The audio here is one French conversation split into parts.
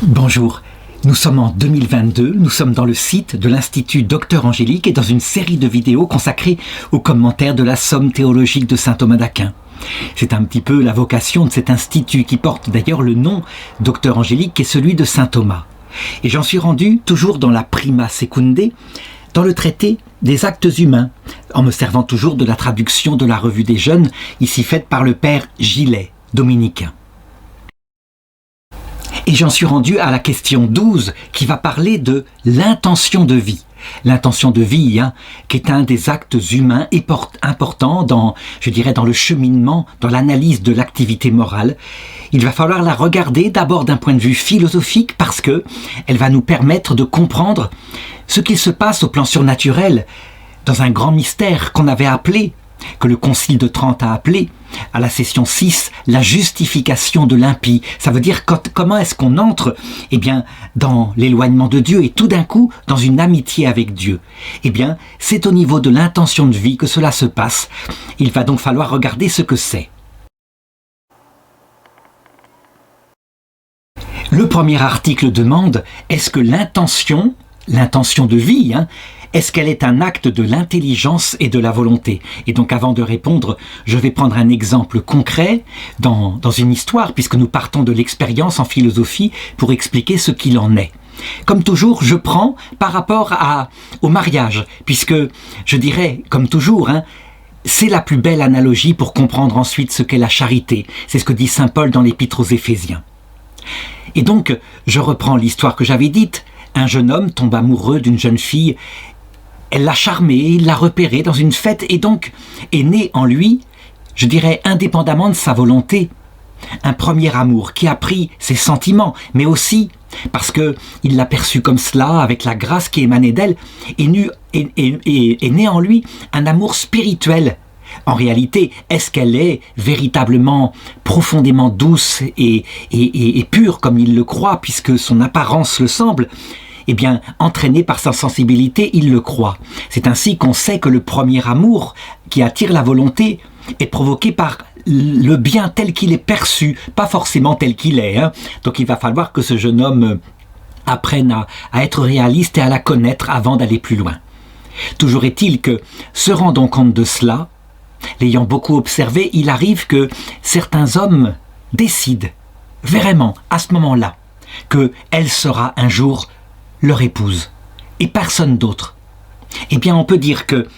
Bonjour, nous sommes en 2022, nous sommes dans le site de l'Institut Docteur Angélique et dans une série de vidéos consacrées aux commentaires de la Somme théologique de saint Thomas d'Aquin. C'est un petit peu la vocation de cet institut qui porte d'ailleurs le nom Docteur Angélique qui est celui de saint Thomas. Et j'en suis rendu toujours dans la Prima Secunde, dans le traité des actes humains, en me servant toujours de la traduction de la Revue des Jeunes, ici faite par le père Gillet, dominicain. Et j'en suis rendu à la question 12 qui va parler de l'intention de vie. L'intention de vie, qui est un des actes humains importants dans le cheminement, dans l'analyse de l'activité morale. Il va falloir la regarder d'abord d'un point de vue philosophique parce que elle va nous permettre de comprendre ce qu'il se passe au plan surnaturel dans un grand mystère qu'on avait appelé, que le Concile de Trente a appelé, à la session 6, la justification de l'impie. Ça veut dire comment est-ce qu'on entre dans l'éloignement de Dieu et tout d'un coup dans une amitié avec Dieu. C'est au niveau de l'intention de vie que cela se passe. Il va donc falloir regarder ce que c'est. Le premier article demande, est-ce que l'intention de vie, est-ce qu'elle est un acte de l'intelligence et de la volonté? Et donc avant de répondre, je vais prendre un exemple concret dans une histoire, puisque nous partons de l'expérience en philosophie pour expliquer ce qu'il en est. Comme toujours, je prends par rapport au mariage, puisque je dirais, comme toujours, c'est la plus belle analogie pour comprendre ensuite ce qu'est la charité. C'est ce que dit saint Paul dans l'Épître aux Éphésiens. Et donc, je reprends l'histoire que j'avais dite. Un jeune homme tombe amoureux d'une jeune fille. Elle l'a charmé, il l'a repéré dans une fête et donc est né en lui, je dirais indépendamment de sa volonté, un premier amour qui a pris ses sentiments, mais aussi parce qu'il l'a perçu comme cela, avec la grâce qui émanait d'elle, est né en lui un amour spirituel. En réalité, est-ce qu'elle est véritablement profondément douce et pure comme il le croit, puisque son apparence le semble? Entraîné par sa sensibilité, il le croit. C'est ainsi qu'on sait que le premier amour qui attire la volonté est provoqué par le bien tel qu'il est perçu, pas forcément tel qu'il est. Donc il va falloir que ce jeune homme apprenne à être réaliste et à la connaître avant d'aller plus loin. Toujours est-il que, se rendant compte de cela, l'ayant beaucoup observé, il arrive que certains hommes décident vraiment à ce moment-là qu'elle sera un jour leur épouse, et personne d'autre. On peut dire que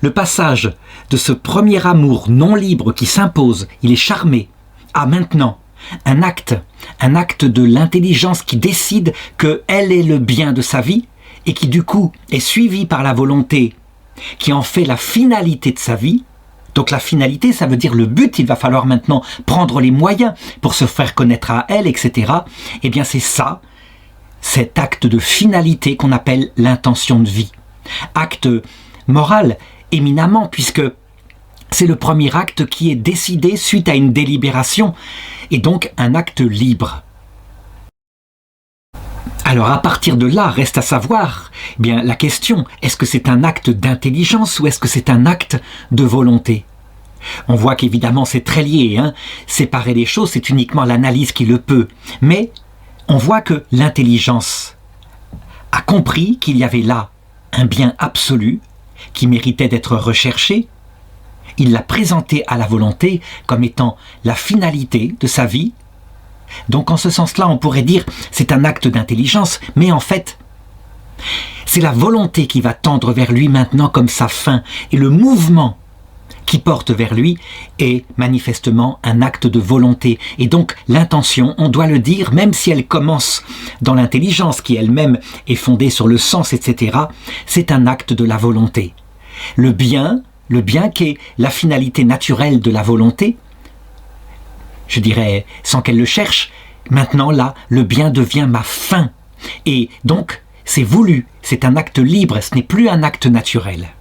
le passage de ce premier amour non libre qui s'impose, il est charmé, à maintenant un acte de l'intelligence qui décide qu'elle est le bien de sa vie, et qui du coup est suivi par la volonté, qui en fait la finalité de sa vie. Donc la finalité, ça veut dire le but, il va falloir maintenant prendre les moyens pour se faire connaître à elle, etc. C'est ça, cet acte de finalité qu'on appelle l'intention de vie. Acte moral, éminemment, puisque c'est le premier acte qui est décidé suite à une délibération, et donc un acte libre. Alors à partir de là, reste à savoir, la question, est-ce que c'est un acte d'intelligence ou est-ce que c'est un acte de volonté? On voit qu'évidemment c'est très lié, séparer les choses, c'est uniquement l'analyse qui le peut, mais on voit que l'intelligence a compris qu'il y avait là un bien absolu qui méritait d'être recherché. Il l'a présenté à la volonté comme étant la finalité de sa vie. Donc en ce sens-là, on pourrait dire c'est un acte d'intelligence, mais en fait, c'est la volonté qui va tendre vers lui maintenant comme sa fin. Et le mouvement qui porte vers lui est manifestement un acte de volonté. Et donc l'intention, on doit le dire, même si elle commence dans l'intelligence qui elle-même est fondée sur le sens, etc., c'est un acte de la volonté. Le bien qui est la finalité naturelle de la volonté, je dirais sans qu'elle le cherche, maintenant là, le bien devient ma fin. Et donc, c'est voulu, c'est un acte libre, ce n'est plus un acte naturel.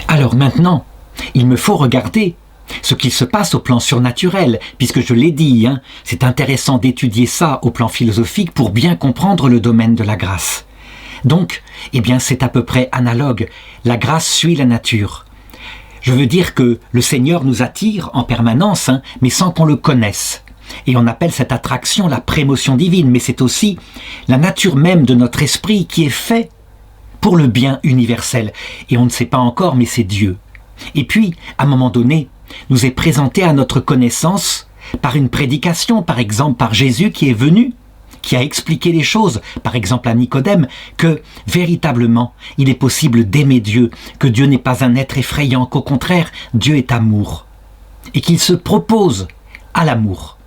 Alors maintenant, il me faut regarder ce qu'il se passe au plan surnaturel, puisque je l'ai dit, c'est intéressant d'étudier ça au plan philosophique pour bien comprendre le domaine de la grâce. Donc, c'est à peu près analogue. La grâce suit la nature. Je veux dire que le Seigneur nous attire en permanence, mais sans qu'on le connaisse. et on appelle cette attraction la prémotion divine, mais c'est aussi la nature même de notre esprit qui est fait pour le bien universel. Et on ne sait pas encore, mais c'est Dieu. Et puis, à un moment donné, nous est présenté à notre connaissance par une prédication, par exemple par Jésus qui est venu, qui a expliqué les choses, par exemple à Nicodème, que véritablement, il est possible d'aimer Dieu, que Dieu n'est pas un être effrayant, qu'au contraire, Dieu est amour, et qu'il se propose à l'amour.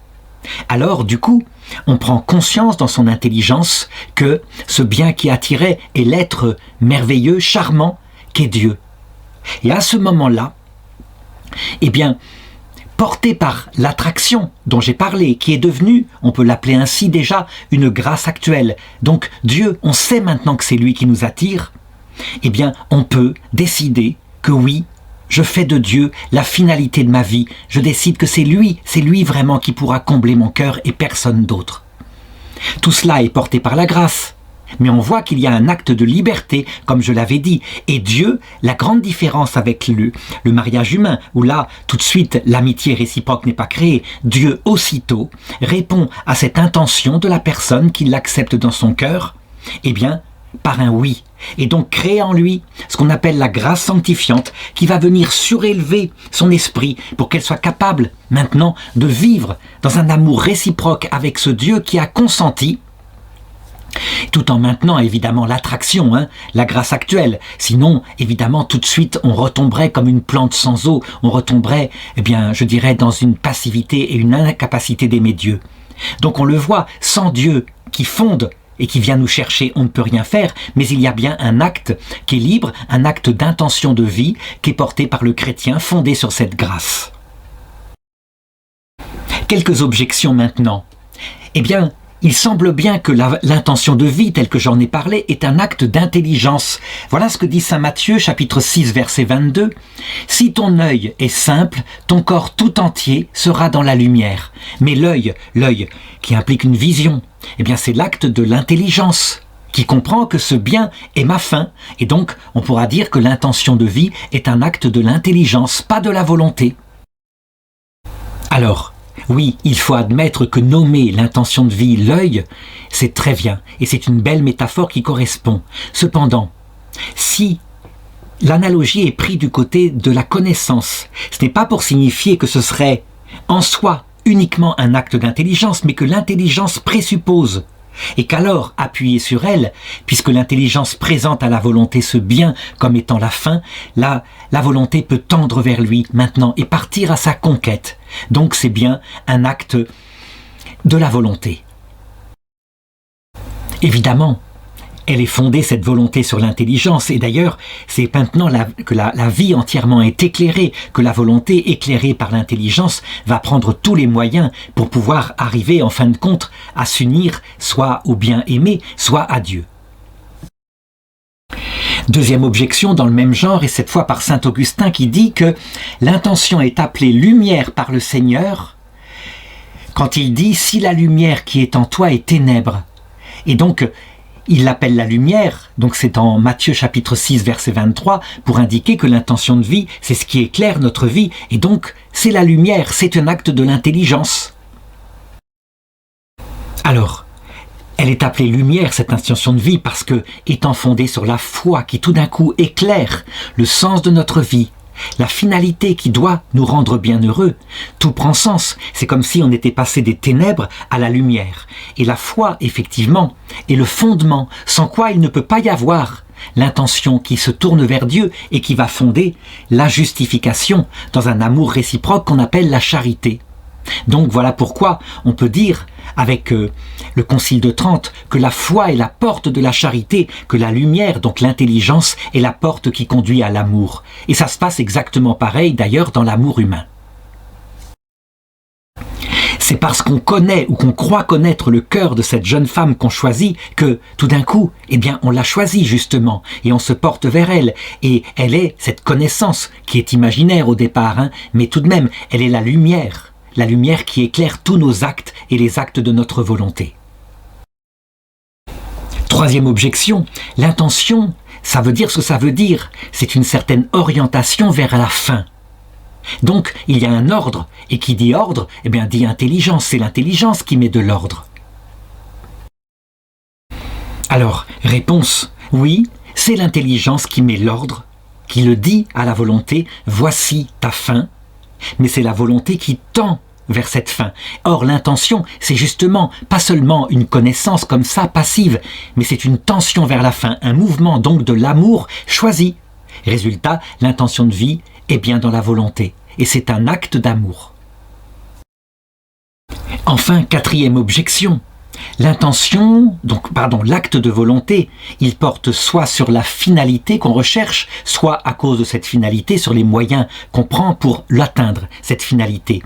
Alors, du coup, on prend conscience dans son intelligence que ce bien qui attirait est l'être merveilleux, charmant, qu'est Dieu. Et à ce moment-là, eh bien, porté par l'attraction dont j'ai parlé, qui est devenue, on peut l'appeler ainsi déjà, une grâce actuelle. Donc Dieu, on sait maintenant que c'est lui qui nous attire, eh bien, on peut décider que oui, je fais de Dieu la finalité de ma vie. Je décide que c'est lui vraiment qui pourra combler mon cœur et personne d'autre. Tout cela est porté par la grâce. Mais on voit qu'il y a un acte de liberté, comme je l'avais dit. Et Dieu, la grande différence avec le mariage humain, où là, tout de suite, l'amitié réciproque n'est pas créée, Dieu, aussitôt, répond à cette intention de la personne qui l'accepte dans son cœur, eh bien, par un oui. Et donc créer en lui ce qu'on appelle la grâce sanctifiante qui va venir surélever son esprit pour qu'elle soit capable maintenant de vivre dans un amour réciproque avec ce Dieu qui a consenti, tout en maintenant évidemment l'attraction, la grâce actuelle. Sinon, évidemment, tout de suite, on retomberait comme une plante sans eau, on retomberait, eh bien, je dirais, dans une passivité et une incapacité d'aimer Dieu. Donc on le voit, sans Dieu qui fonde et qui vient nous chercher, on ne peut rien faire, mais il y a bien un acte qui est libre, un acte d'intention de vie qui est porté par le chrétien fondé sur cette grâce. Quelques objections maintenant. Eh bien, il semble bien que l'intention de vie, telle que j'en ai parlé, est un acte d'intelligence. Voilà ce que dit saint Matthieu, chapitre 6, verset 22. « Si ton œil est simple, ton corps tout entier sera dans la lumière. » Mais l'œil qui implique une vision, eh bien c'est l'acte de l'intelligence, qui comprend que ce bien est ma fin. Et donc, on pourra dire que l'intention de vie est un acte de l'intelligence, pas de la volonté. Alors, oui, il faut admettre que nommer l'intention de vie l'œil, c'est très bien, et c'est une belle métaphore qui correspond. Cependant, si l'analogie est prise du côté de la connaissance, ce n'est pas pour signifier que ce serait en soi uniquement un acte d'intelligence, mais que l'intelligence présuppose, et qu'alors, appuyé sur elle, puisque l'intelligence présente à la volonté ce bien comme étant la fin, la volonté peut tendre vers lui maintenant et partir à sa conquête. Donc c'est bien un acte de la volonté. Évidemment, elle est fondée, cette volonté, sur l'intelligence, et d'ailleurs, c'est maintenant que la vie entièrement est éclairée, que la volonté, éclairée par l'intelligence, va prendre tous les moyens pour pouvoir arriver, en fin de compte, à s'unir soit au bien aimé, soit à Dieu. Deuxième objection dans le même genre, et cette fois par saint Augustin qui dit que l'intention est appelée lumière par le Seigneur quand il dit « si la lumière qui est en toi est ténèbre ». Et donc, il l'appelle la lumière, donc c'est en Matthieu chapitre 6 verset 23, pour indiquer que l'intention de vie, c'est ce qui éclaire notre vie, et donc c'est la lumière, c'est un acte de l'intelligence. Alors, elle est appelée lumière, cette intention de vie, parce que, étant fondée sur la foi qui tout d'un coup éclaire le sens de notre vie, la finalité qui doit nous rendre bienheureux, tout prend sens. C'est comme si on était passé des ténèbres à la lumière. Et la foi, effectivement, est le fondement, sans quoi il ne peut pas y avoir l'intention qui se tourne vers Dieu et qui va fonder la justification dans un amour réciproque qu'on appelle la charité. Donc voilà pourquoi on peut dire, avec le Concile de Trente, que la foi est la porte de la charité, que la lumière, donc l'intelligence, est la porte qui conduit à l'amour. Et ça se passe exactement pareil d'ailleurs dans l'amour humain. C'est parce qu'on connaît ou qu'on croit connaître le cœur de cette jeune femme qu'on choisit que, tout d'un coup, eh bien, on l'a choisie justement, et on se porte vers elle. Et elle est cette connaissance qui est imaginaire au départ, mais tout de même, elle est la lumière qui éclaire tous nos actes et les actes de notre volonté. Troisième objection, l'intention, ça veut dire ce que ça veut dire. C'est une certaine orientation vers la fin. Donc, il y a un ordre, et qui dit ordre, eh bien, dit intelligence, c'est l'intelligence qui met de l'ordre. Alors, réponse, oui, c'est l'intelligence qui met l'ordre, qui le dit à la volonté, voici ta fin, mais c'est la volonté qui tend vers cette fin. Or, l'intention, c'est justement pas seulement une connaissance comme ça, passive, mais c'est une tension vers la fin, un mouvement donc de l'amour choisi. Résultat, l'intention de vie est bien dans la volonté, et c'est un acte d'amour. Enfin, quatrième objection, l'acte de volonté, il porte soit sur la finalité qu'on recherche, soit à cause de cette finalité sur les moyens qu'on prend pour l'atteindre, cette finalité.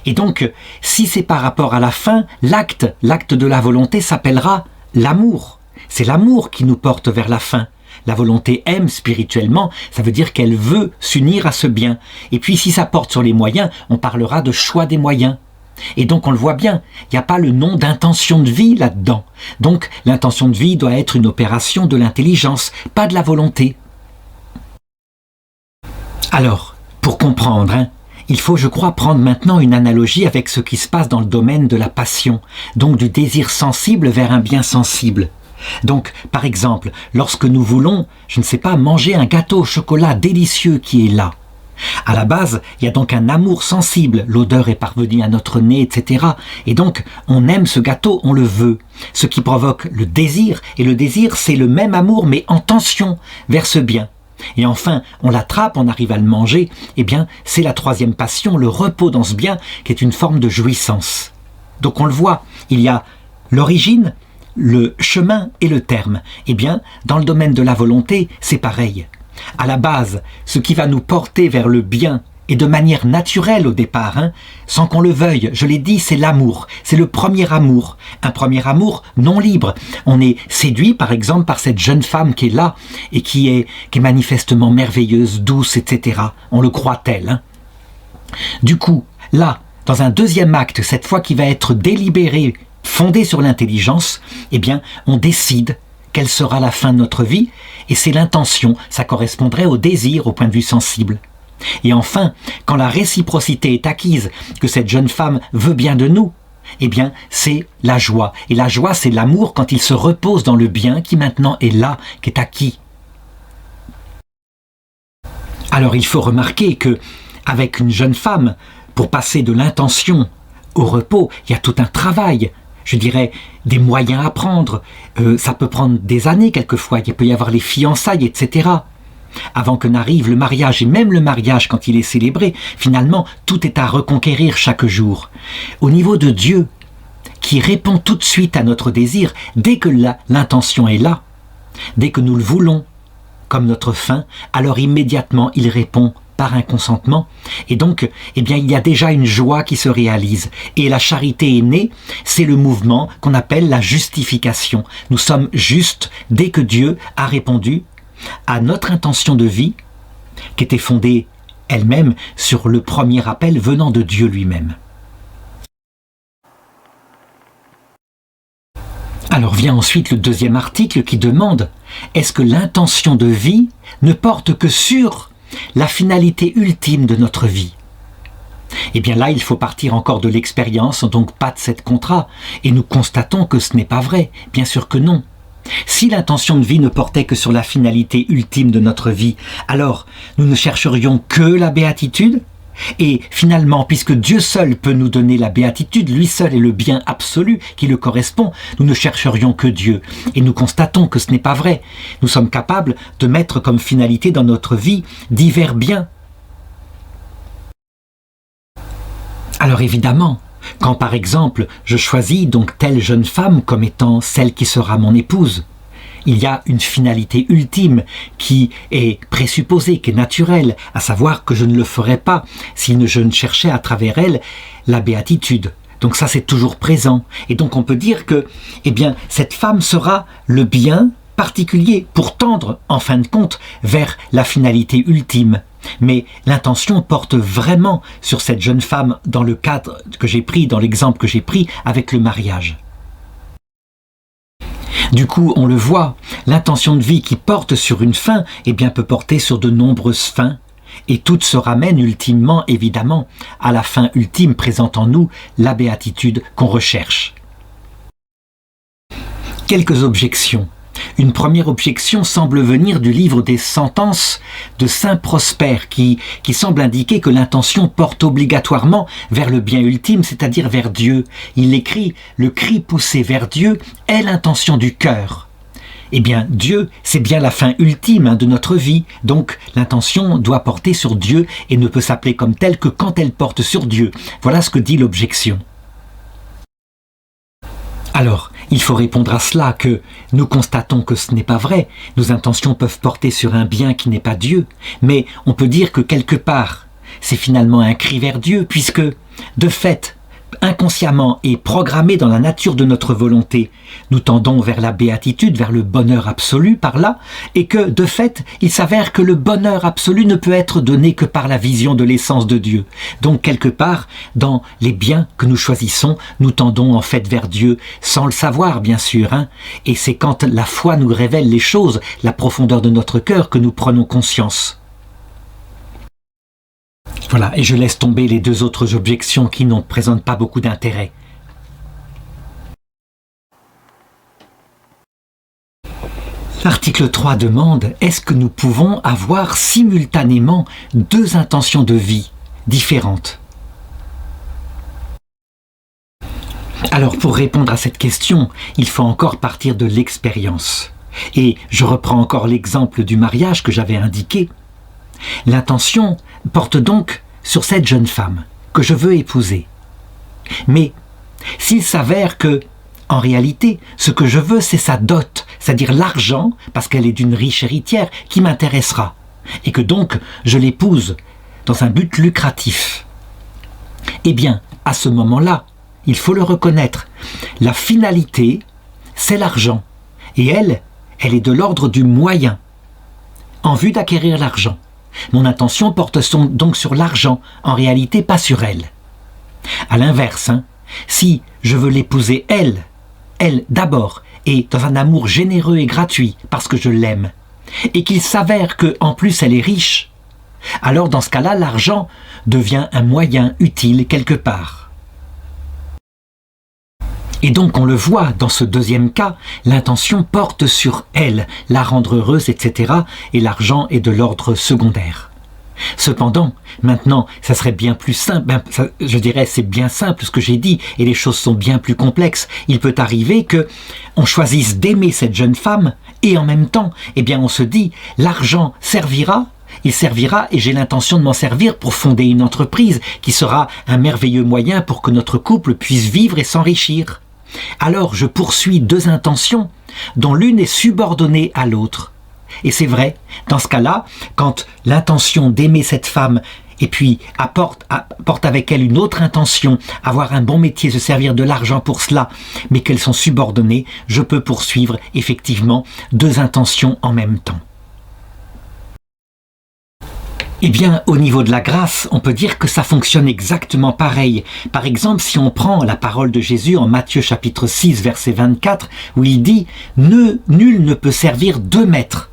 Et donc, si c'est par rapport à la fin, l'acte de la volonté s'appellera l'amour. C'est l'amour qui nous porte vers la fin. La volonté aime spirituellement, ça veut dire qu'elle veut s'unir à ce bien. Et puis si ça porte sur les moyens, on parlera de choix des moyens. Et donc on le voit bien, il n'y a pas le nom d'intention de vie là-dedans. Donc l'intention de vie doit être une opération de l'intelligence, pas de la volonté. Alors, pour comprendre, il faut, je crois, prendre maintenant une analogie avec ce qui se passe dans le domaine de la passion, donc du désir sensible vers un bien sensible. Donc, par exemple, lorsque nous voulons, je ne sais pas, manger un gâteau au chocolat délicieux qui est là, à la base, il y a donc un amour sensible, l'odeur est parvenue à notre nez, etc. Et donc, on aime ce gâteau, on le veut. Ce qui provoque le désir, et le désir, c'est le même amour, mais en tension vers ce bien. Et enfin, on l'attrape, on arrive à le manger, eh bien, c'est la troisième passion, le repos dans ce bien, qui est une forme de jouissance. Donc on le voit, il y a l'origine, le chemin et le terme. Eh bien, dans le domaine de la volonté, c'est pareil. À la base, ce qui va nous porter vers le bien, et de manière naturelle au départ, sans qu'on le veuille, je l'ai dit, c'est l'amour, c'est le premier amour, un premier amour non libre. On est séduit par exemple par cette jeune femme qui est là, et qui est manifestement merveilleuse, douce, etc. On le croit telle. Du coup, là, dans un deuxième acte, cette fois qui va être délibéré, fondé sur l'intelligence, eh bien, on décide quelle sera la fin de notre vie, et c'est l'intention, ça correspondrait au désir au point de vue sensible. Et enfin, quand la réciprocité est acquise, que cette jeune femme veut bien de nous, eh bien, c'est la joie. Et la joie, c'est l'amour quand il se repose dans le bien qui maintenant est là, qui est acquis. Alors il faut remarquer que, avec une jeune femme, pour passer de l'intention au repos, il y a tout un travail, je dirais, des moyens à prendre. Ça peut prendre des années quelquefois, il peut y avoir les fiançailles, etc. Avant que n'arrive le mariage, et même le mariage quand il est célébré, finalement, tout est à reconquérir chaque jour. Au niveau de Dieu, qui répond tout de suite à notre désir, dès que l'intention est là, dès que nous le voulons, comme notre fin, alors immédiatement il répond par un consentement, et donc, eh bien, il y a déjà une joie qui se réalise. Et la charité est née, c'est le mouvement qu'on appelle la justification. Nous sommes justes dès que Dieu a répondu à notre intention de vie, qui était fondée elle-même sur le premier appel venant de Dieu lui-même. Alors vient ensuite le deuxième article qui demande « Est-ce que l'intention de vie ne porte que sur la finalité ultime de notre vie ?» Eh bien là, il faut partir encore de l'expérience, donc pas de cette contrat, et nous constatons que ce n'est pas vrai, bien sûr que non. Si l'intention de vie ne portait que sur la finalité ultime de notre vie, alors nous ne chercherions que la béatitude. Et finalement, puisque Dieu seul peut nous donner la béatitude, lui seul est le bien absolu qui le correspond, nous ne chercherions que Dieu. Et nous constatons que ce n'est pas vrai. Nous sommes capables de mettre comme finalité dans notre vie divers biens. Alors évidemment, quand par exemple je choisis donc telle jeune femme comme étant celle qui sera mon épouse, il y a une finalité ultime qui est présupposée, qui est naturelle, à savoir que je ne le ferais pas si je ne cherchais à travers elle la béatitude. Donc ça c'est toujours présent. Et donc on peut dire que, eh bien, cette femme sera le bien particulier pour tendre, en fin de compte, vers la finalité ultime. Mais l'intention porte vraiment sur cette jeune femme dans le cadre que j'ai pris, dans l'exemple que j'ai pris avec le mariage. Du coup, on le voit, l'intention de vie qui porte sur une fin, eh bien, peut porter sur de nombreuses fins. Et toutes se ramènent ultimement, évidemment, à la fin ultime présente en nous la béatitude qu'on recherche. Quelques objections. Une première objection semble venir du livre des sentences de saint Prosper qui semble indiquer que l'intention porte obligatoirement vers le bien ultime, c'est-à-dire vers Dieu. Il écrit « Le cri poussé vers Dieu est l'intention du cœur ». Eh bien, Dieu, c'est bien la fin ultime de notre vie, donc l'intention doit porter sur Dieu et ne peut s'appeler comme telle que quand elle porte sur Dieu. Voilà ce que dit l'objection. Alors, il faut répondre à cela que nous constatons que ce n'est pas vrai. Nos intentions peuvent porter sur un bien qui n'est pas Dieu, mais on peut dire que quelque part, c'est finalement un cri vers Dieu, puisque, de fait, inconsciemment et programmé dans la nature de notre volonté, nous tendons vers la béatitude, vers le bonheur absolu par là, et que, de fait, il s'avère que le bonheur absolu ne peut être donné que par la vision de l'essence de Dieu. Donc, quelque part, dans les biens que nous choisissons, nous tendons en fait vers Dieu, sans le savoir, bien sûr, et c'est quand la foi nous révèle les choses, la profondeur de notre cœur, que nous prenons conscience. Voilà, et je laisse tomber les deux autres objections qui n'en présentent pas beaucoup d'intérêt. L'article 3 demande « Est-ce que nous pouvons avoir simultanément deux intentions de vie différentes ?» Alors pour répondre à cette question, il faut encore partir de l'expérience. Et je reprends encore l'exemple du mariage que j'avais indiqué. L'intention porte donc sur cette jeune femme que je veux épouser. Mais s'il s'avère que, en réalité, ce que je veux, c'est sa dot, c'est-à-dire l'argent, parce qu'elle est d'une riche héritière, qui m'intéressera, et que donc je l'épouse dans un but lucratif. Eh bien, à ce moment-là, il faut le reconnaître, la finalité, c'est l'argent, et elle est de l'ordre du moyen, en vue d'acquérir l'argent. Mon intention porte donc sur l'argent, en réalité pas sur elle. À l'inverse, si je veux l'épouser elle d'abord, et dans un amour généreux et gratuit, parce que je l'aime, et qu'il s'avère qu'en plus elle est riche, alors dans ce cas-là, l'argent devient un moyen utile quelque part. Et donc on le voit dans ce deuxième cas, l'intention porte sur elle, la rendre heureuse, etc. et l'argent est de l'ordre secondaire. Cependant, maintenant, ça serait bien plus simple, je dirais c'est bien simple ce que j'ai dit, et les choses sont bien plus complexes. Il peut arriver que on choisisse d'aimer cette jeune femme, et en même temps, eh bien on se dit, l'argent servira, il servira et j'ai l'intention de m'en servir pour fonder une entreprise qui sera un merveilleux moyen pour que notre couple puisse vivre et s'enrichir. Alors je poursuis deux intentions dont l'une est subordonnée à l'autre. Et c'est vrai, dans ce cas-là, quand l'intention d'aimer cette femme et puis apporte avec elle une autre intention, avoir un bon métier, se servir de l'argent pour cela, mais qu'elles sont subordonnées, je peux poursuivre effectivement deux intentions en même temps. Eh bien, au niveau de la grâce, on peut dire que ça fonctionne exactement pareil. Par exemple, si on prend la parole de Jésus en Matthieu chapitre 6, verset 24, où il dit « Nul ne peut servir deux maîtres ».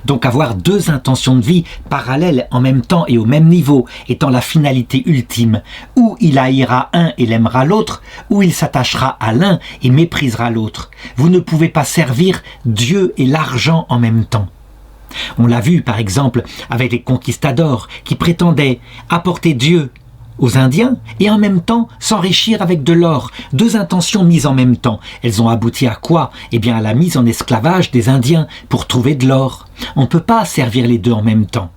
Donc avoir deux intentions de vie parallèles en même temps et au même niveau, étant la finalité ultime, ou il haïra un et l'aimera l'autre, ou il s'attachera à l'un et méprisera l'autre. Vous ne pouvez pas servir Dieu et l'argent en même temps. On l'a vu par exemple avec les conquistadors qui prétendaient apporter Dieu aux Indiens et en même temps s'enrichir avec de l'or. Deux intentions mises en même temps. Elles ont abouti à quoi? Eh bien à la mise en esclavage des Indiens pour trouver de l'or. On ne peut pas servir les deux en même temps.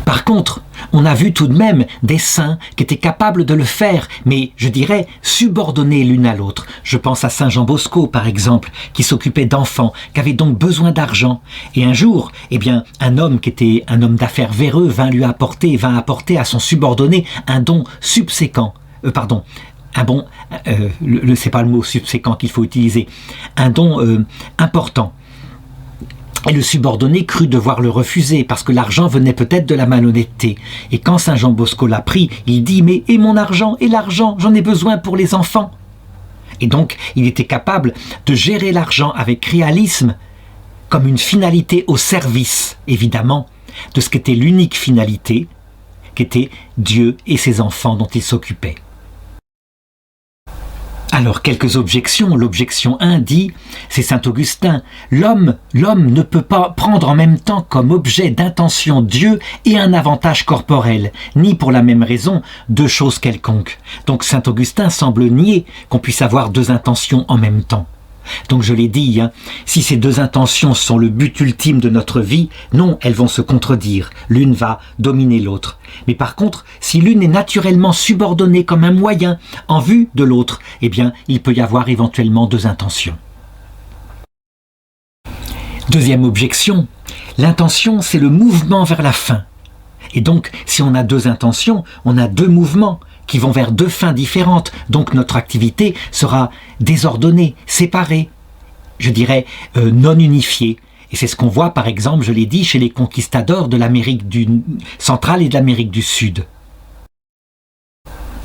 Par contre, on a vu tout de même des saints qui étaient capables de le faire, mais je dirais subordonnés l'une à l'autre. Je pense à Saint Jean Bosco par exemple, qui s'occupait d'enfants, qui avait donc besoin d'argent. Et un jour, eh bien, un homme qui était un homme d'affaires véreux vint apporter à son subordonné un don subséquent. C'est pas le mot subséquent qu'il faut utiliser, un don important. Et le subordonné crut devoir le refuser parce que l'argent venait peut-être de la malhonnêteté. Et quand Saint Jean Bosco l'a pris, il dit « Mais et mon argent, et l'argent, j'en ai besoin pour les enfants !» Et donc, il était capable de gérer l'argent avec réalisme comme une finalité au service, évidemment, de ce qu'était l'unique finalité, qu'étaient Dieu et ses enfants dont il s'occupait. Alors, quelques objections. L'objection 1 dit, c'est saint Augustin, l'homme ne peut pas prendre en même temps comme objet d'intention Dieu et un avantage corporel, ni pour la même raison deux choses quelconques. Donc saint Augustin semble nier qu'on puisse avoir deux intentions en même temps. Donc je l'ai dit, si ces deux intentions sont le but ultime de notre vie, non, elles vont se contredire. L'une va dominer l'autre. Mais par contre, si l'une est naturellement subordonnée comme un moyen en vue de l'autre, eh bien, il peut y avoir éventuellement deux intentions. Deuxième objection, l'intention, c'est le mouvement vers la fin. Et donc, si on a deux intentions, on a deux mouvements qui vont vers deux fins différentes. Donc notre activité sera désordonnée, séparée, je dirais non unifiée. Et c'est ce qu'on voit par exemple, je l'ai dit, chez les conquistadors de l'Amérique centrale et de l'Amérique du Sud.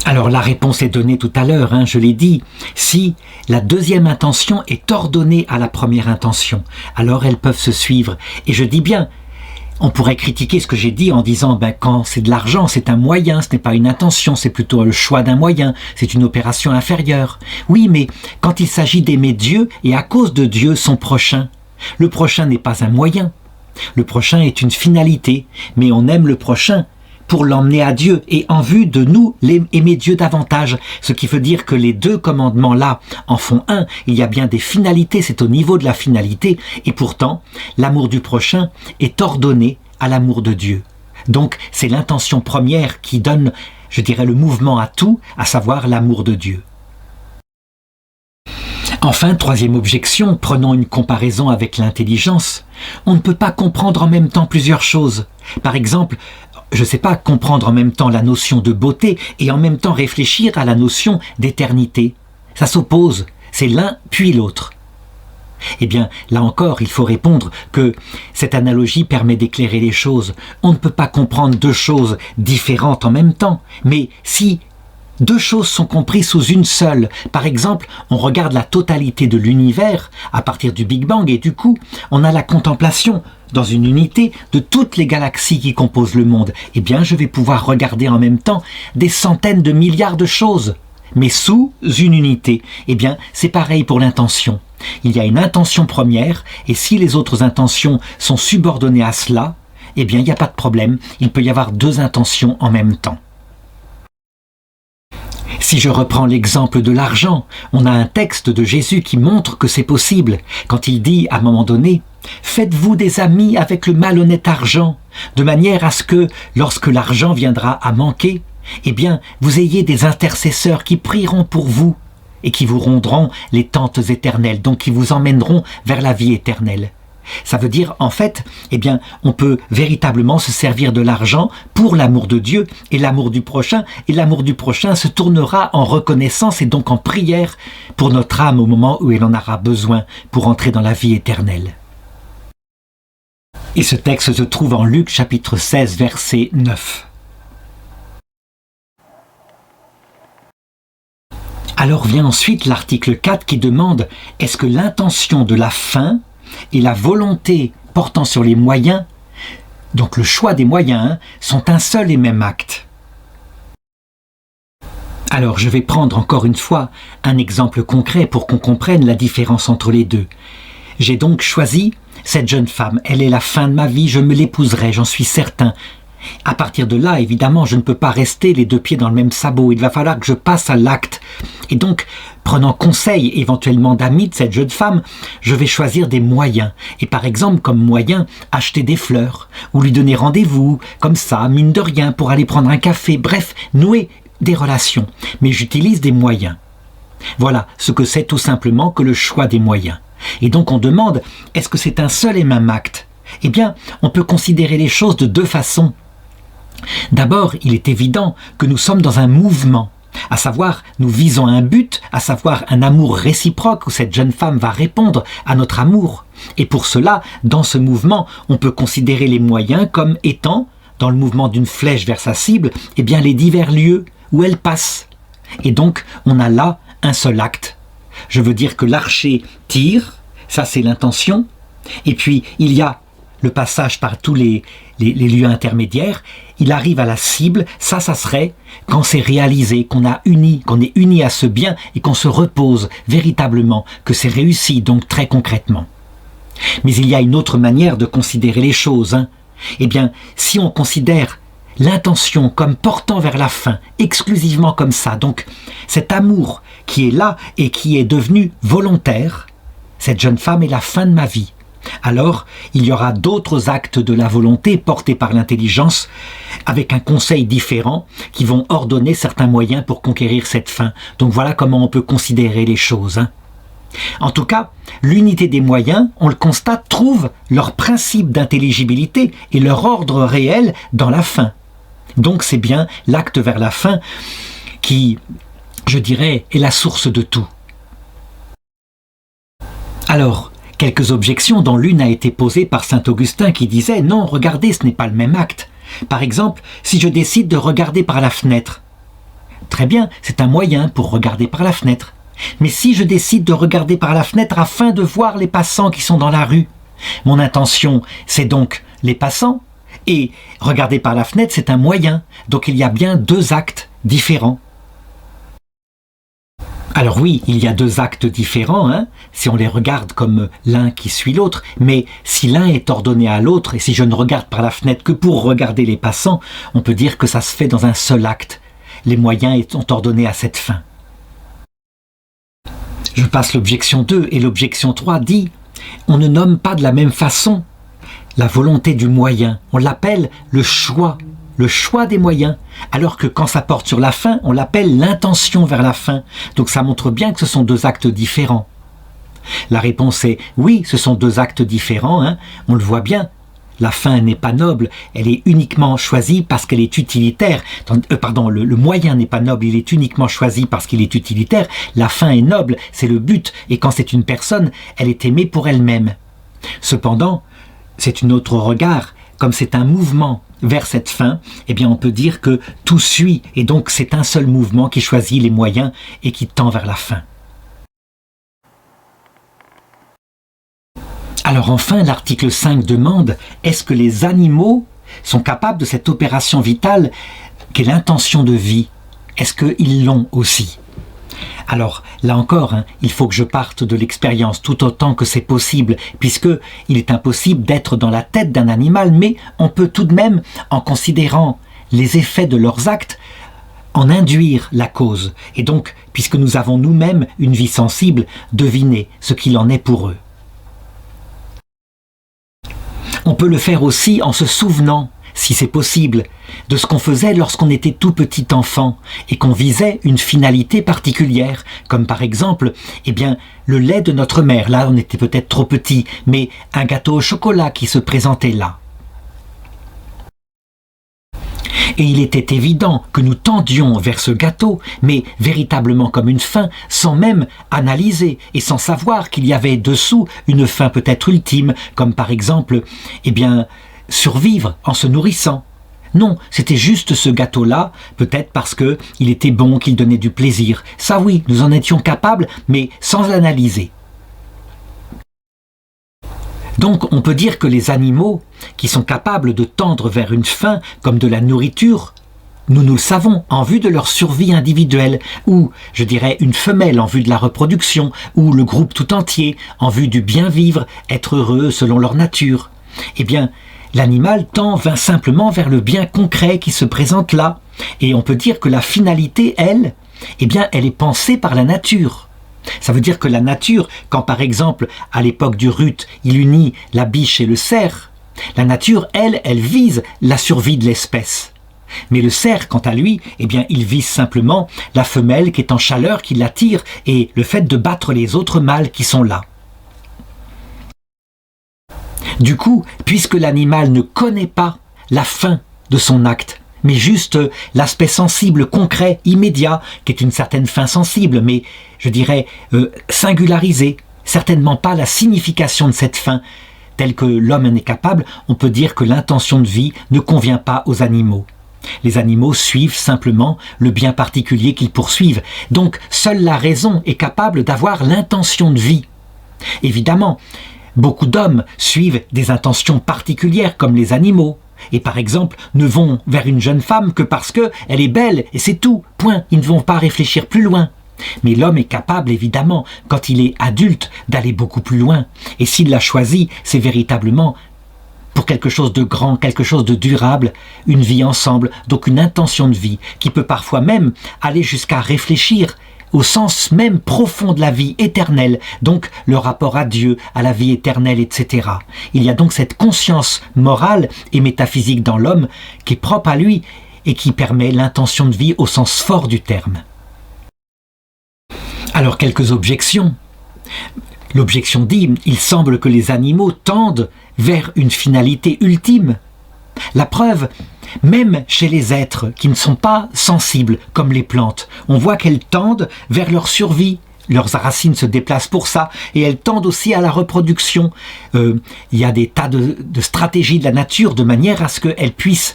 Alors la réponse est donnée tout à l'heure, je l'ai dit, si la deuxième intention est ordonnée à la première intention, alors elles peuvent se suivre. Et je dis bien, on pourrait critiquer ce que j'ai dit en disant quand c'est de l'argent, c'est un moyen, ce n'est pas une intention, c'est plutôt le choix d'un moyen, c'est une opération inférieure. Oui, mais quand il s'agit d'aimer Dieu et à cause de Dieu son prochain, le prochain n'est pas un moyen. Le prochain est une finalité, mais on aime le prochain pour l'emmener à Dieu et en vue de nous aimer Dieu davantage. Ce qui veut dire que les deux commandements-là en font un. Il y a bien des finalités, c'est au niveau de la finalité. Et pourtant, l'amour du prochain est ordonné à l'amour de Dieu. Donc, c'est l'intention première qui donne, je dirais, le mouvement à tout, à savoir l'amour de Dieu. Enfin, troisième objection, prenons une comparaison avec l'intelligence. On ne peut pas comprendre en même temps plusieurs choses. Par exemple, je ne sais pas, comprendre en même temps la notion de beauté et en même temps réfléchir à la notion d'éternité. Ça s'oppose, c'est l'un puis l'autre. Eh bien, là encore, il faut répondre que cette analogie permet d'éclairer les choses. On ne peut pas comprendre deux choses différentes en même temps, mais si deux choses sont comprises sous une seule. Par exemple, on regarde la totalité de l'univers à partir du Big Bang et du coup, on a la contemplation dans une unité de toutes les galaxies qui composent le monde. Eh bien, je vais pouvoir regarder en même temps des centaines de milliards de choses, mais sous une unité. Eh bien, c'est pareil pour l'intention. Il y a une intention première et si les autres intentions sont subordonnées à cela, eh bien, il n'y a pas de problème. Il peut y avoir deux intentions en même temps. Si je reprends l'exemple de l'argent, on a un texte de Jésus qui montre que c'est possible, quand il dit à un moment donné « Faites-vous des amis avec le malhonnête argent, de manière à ce que, lorsque l'argent viendra à manquer, eh bien, vous ayez des intercesseurs qui prieront pour vous et qui vous rendront les tentes éternelles, donc qui vous emmèneront vers la vie éternelle. » Ça veut dire, en fait, eh bien, on peut véritablement se servir de l'argent pour l'amour de Dieu et l'amour du prochain. Et l'amour du prochain se tournera en reconnaissance et donc en prière pour notre âme au moment où elle en aura besoin pour entrer dans la vie éternelle. Et ce texte se trouve en Luc chapitre 16, verset 9. Alors vient ensuite l'article 4 qui demande « Est-ce que l'intention de la fin et la volonté portant sur les moyens, donc le choix des moyens, sont un seul et même acte. » Alors je vais prendre encore une fois un exemple concret pour qu'on comprenne la différence entre les deux. J'ai donc choisi cette jeune femme, elle est la fin de ma vie, je me l'épouserai, j'en suis certain. À partir de là, évidemment, je ne peux pas rester les deux pieds dans le même sabot, il va falloir que je passe à l'acte. Et donc, prenant conseil éventuellement d'amis de cette jeune femme, je vais choisir des moyens. Et par exemple, comme moyen, acheter des fleurs, ou lui donner rendez-vous, comme ça, mine de rien, pour aller prendre un café, bref, nouer des relations. Mais j'utilise des moyens. Voilà ce que c'est tout simplement que le choix des moyens. Et donc on demande, est-ce que c'est un seul et même acte ? Eh bien, on peut considérer les choses de deux façons. D'abord, il est évident que nous sommes dans un mouvement, à savoir, nous visons un but, à savoir un amour réciproque où cette jeune femme va répondre à notre amour. Et pour cela, dans ce mouvement, on peut considérer les moyens comme étant, dans le mouvement d'une flèche vers sa cible, eh bien les divers lieux où elle passe. Et donc, on a là un seul acte. Je veux dire que l'archer tire, ça c'est l'intention, et puis il y a le passage par tous les lieux intermédiaires, il arrive à la cible, ça serait quand c'est réalisé, qu'on est uni à ce bien et qu'on se repose véritablement, que c'est réussi, donc très concrètement. Mais il y a une autre manière de considérer les choses. Eh bien, si on considère l'intention comme portant vers la fin, exclusivement comme ça, donc cet amour qui est là et qui est devenu volontaire, cette jeune femme est la fin de ma vie. Alors, il y aura d'autres actes de la volonté portés par l'intelligence avec un conseil différent qui vont ordonner certains moyens pour conquérir cette fin. Donc voilà comment on peut considérer les choses. En tout cas, l'unité des moyens, on le constate, trouve leur principe d'intelligibilité et leur ordre réel dans la fin. Donc c'est bien l'acte vers la fin qui, je dirais, est la source de tout. Alors, quelques objections dont l'une a été posée par saint Augustin qui disait « Non, regardez, ce n'est pas le même acte. Par exemple, si je décide de regarder par la fenêtre, très bien, c'est un moyen pour regarder par la fenêtre. Mais si je décide de regarder par la fenêtre afin de voir les passants qui sont dans la rue, mon intention, c'est donc les passants, et regarder par la fenêtre, c'est un moyen. Donc il y a bien deux actes différents. Alors oui, il y a deux actes différents, si on les regarde comme l'un qui suit l'autre, mais si l'un est ordonné à l'autre, et si je ne regarde par la fenêtre que pour regarder les passants, on peut dire que ça se fait dans un seul acte. Les moyens sont ordonnés à cette fin. Je passe l'objection 2 et l'objection 3 dit « On ne nomme pas de la même façon la volonté du moyen, on l'appelle le choix des moyens, alors que quand ça porte sur la fin, on l'appelle l'intention vers la fin. Donc ça montre bien que ce sont deux actes différents. » La réponse est « Oui, ce sont deux actes différents, on le voit bien. La fin n'est pas noble, elle est uniquement choisie parce qu'elle est utilitaire. Le moyen n'est pas noble, il est uniquement choisi parce qu'il est utilitaire. La fin est noble, c'est le but, et quand c'est une personne, elle est aimée pour elle-même. Cependant, c'est un autre regard, comme c'est un mouvement vers cette fin, eh bien on peut dire que tout suit, et donc c'est un seul mouvement qui choisit les moyens et qui tend vers la fin. Alors enfin, l'article 5 demande, est-ce que les animaux sont capables de cette opération vitale qu'est l'intention de vie? Est-ce qu'ils l'ont aussi? Alors, là encore, il faut que je parte de l'expérience tout autant que c'est possible, puisque il est impossible d'être dans la tête d'un animal, mais on peut tout de même, en considérant les effets de leurs actes, en induire la cause. Et donc, puisque nous avons nous-mêmes une vie sensible, deviner ce qu'il en est pour eux. On peut le faire aussi en se souvenant, si c'est possible, de ce qu'on faisait lorsqu'on était tout petit enfant et qu'on visait une finalité particulière, comme par exemple, le lait de notre mère. Là, on était peut-être trop petit, mais un gâteau au chocolat qui se présentait là. Et il était évident que nous tendions vers ce gâteau, mais véritablement comme une fin, sans même analyser et sans savoir qu'il y avait dessous une fin peut-être ultime, comme par exemple, survivre en se nourrissant. Non, c'était juste ce gâteau-là, peut-être parce qu'il était bon, qu'il donnait du plaisir. Ça oui, nous en étions capables, mais sans l'analyser. Donc on peut dire que les animaux qui sont capables de tendre vers une fin comme de la nourriture, nous le savons en vue de leur survie individuelle, ou je dirais une femelle en vue de la reproduction, ou le groupe tout entier en vue du bien vivre, être heureux selon leur nature. L'animal tend simplement vers le bien concret qui se présente là, et on peut dire que la finalité, elle est pensée par la nature. Ça veut dire que la nature, quand par exemple, à l'époque du rut, il unit la biche et le cerf, la nature, elle vise la survie de l'espèce. Mais le cerf, quant à lui, il vise simplement la femelle qui est en chaleur, qui l'attire, et le fait de battre les autres mâles qui sont là. Du coup, puisque l'animal ne connaît pas la fin de son acte, mais juste l'aspect sensible, concret, immédiat, qui est une certaine fin sensible, mais je dirais singularisée, certainement pas la signification de cette fin, telle que l'homme en est capable, on peut dire que l'intention de vie ne convient pas aux animaux. Les animaux suivent simplement le bien particulier qu'ils poursuivent. Donc, seule la raison est capable d'avoir l'intention de vie. Évidemment, Beaucoup d'hommes suivent des intentions particulières comme les animaux. Et par exemple, ne vont vers une jeune femme que parce qu'elle est belle et c'est tout, point. Ils ne vont pas réfléchir plus loin. Mais l'homme est capable, évidemment, quand il est adulte, d'aller beaucoup plus loin. Et s'il l'a choisi, c'est véritablement pour quelque chose de grand, quelque chose de durable, une vie ensemble, donc une intention de vie qui peut parfois même aller jusqu'à réfléchir au sens même profond de la vie éternelle, donc le rapport à Dieu, à la vie éternelle, etc. Il y a donc cette conscience morale et métaphysique dans l'homme qui est propre à lui et qui permet l'intention de vie au sens fort du terme. Alors quelques objections. L'objection dit, il semble que les animaux tendent vers une finalité ultime. La preuve, même chez les êtres qui ne sont pas sensibles comme les plantes, on voit qu'elles tendent vers leur survie. Leurs racines se déplacent pour ça et elles tendent aussi à la reproduction. Il y a des tas de stratégies de la nature de manière à ce qu'elles puissent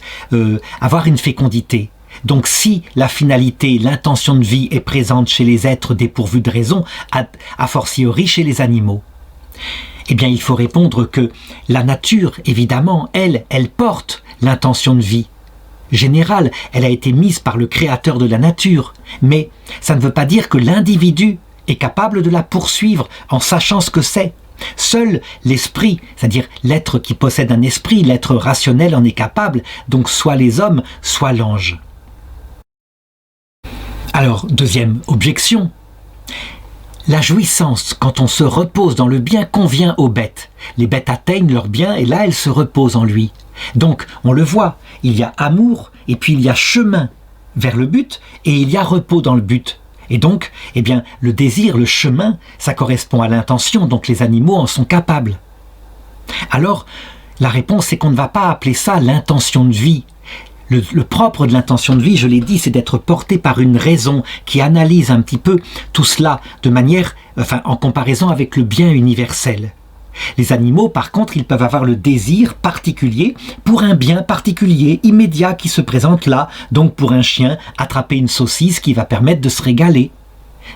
avoir une fécondité. Donc si la finalité, l'intention de vie est présente chez les êtres dépourvus de raison, a fortiori chez les animaux, eh bien il faut répondre que la nature, évidemment, elle porte l'intention de vie générale, elle a été mise par le créateur de la nature, mais ça ne veut pas dire que l'individu est capable de la poursuivre en sachant ce que c'est. Seul l'esprit, c'est-à-dire l'être qui possède un esprit, l'être rationnel en est capable, donc soit les hommes, soit l'ange. Alors, deuxième objection, la jouissance, quand on se repose dans le bien, convient aux bêtes. Les bêtes atteignent leur bien et là, elles se reposent en lui. Donc, on le voit, il y a amour et puis il y a chemin vers le but et il y a repos dans le but. Et donc, eh bien, le désir, le chemin, ça correspond à l'intention, donc les animaux en sont capables. Alors, la réponse, c'est qu'on ne va pas appeler ça l'intention de vie. Le propre de l'intention de vie, je l'ai dit, c'est d'être porté par une raison qui analyse un petit peu tout cela de manière, en comparaison avec le bien universel. Les animaux, par contre, ils peuvent avoir le désir particulier pour un bien particulier, immédiat, qui se présente là. Donc pour un chien, attraper une saucisse qui va permettre de se régaler.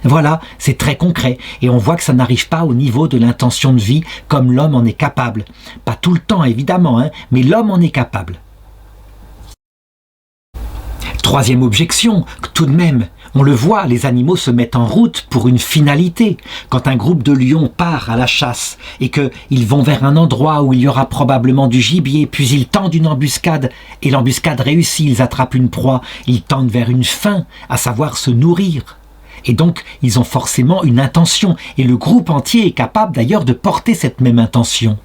Voilà, c'est très concret. Et on voit que ça n'arrive pas au niveau de l'intention de vie comme l'homme en est capable. Pas tout le temps, évidemment, mais l'homme en est capable. Troisième objection, tout de même, on le voit, les animaux se mettent en route pour une finalité. Quand un groupe de lions part à la chasse et qu'ils vont vers un endroit où il y aura probablement du gibier, puis ils tendent une embuscade et l'embuscade réussit, ils attrapent une proie, ils tendent vers une fin, à savoir se nourrir. Et donc, ils ont forcément une intention et le groupe entier est capable d'ailleurs de porter cette même intention.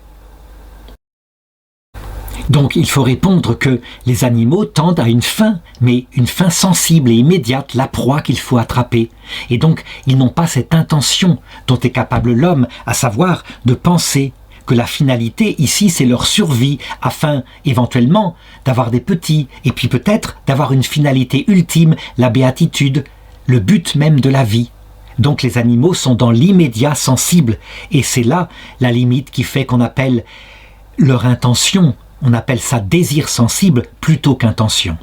Donc il faut répondre que les animaux tendent à une fin, mais une fin sensible et immédiate, la proie qu'il faut attraper. Et donc ils n'ont pas cette intention dont est capable l'homme, à savoir de penser que la finalité ici c'est leur survie, afin éventuellement d'avoir des petits, et puis peut-être d'avoir une finalité ultime, la béatitude, le but même de la vie. Donc les animaux sont dans l'immédiat sensible, et c'est là la limite qui fait qu'on appelle leur intention, on appelle ça désir sensible plutôt qu'intention.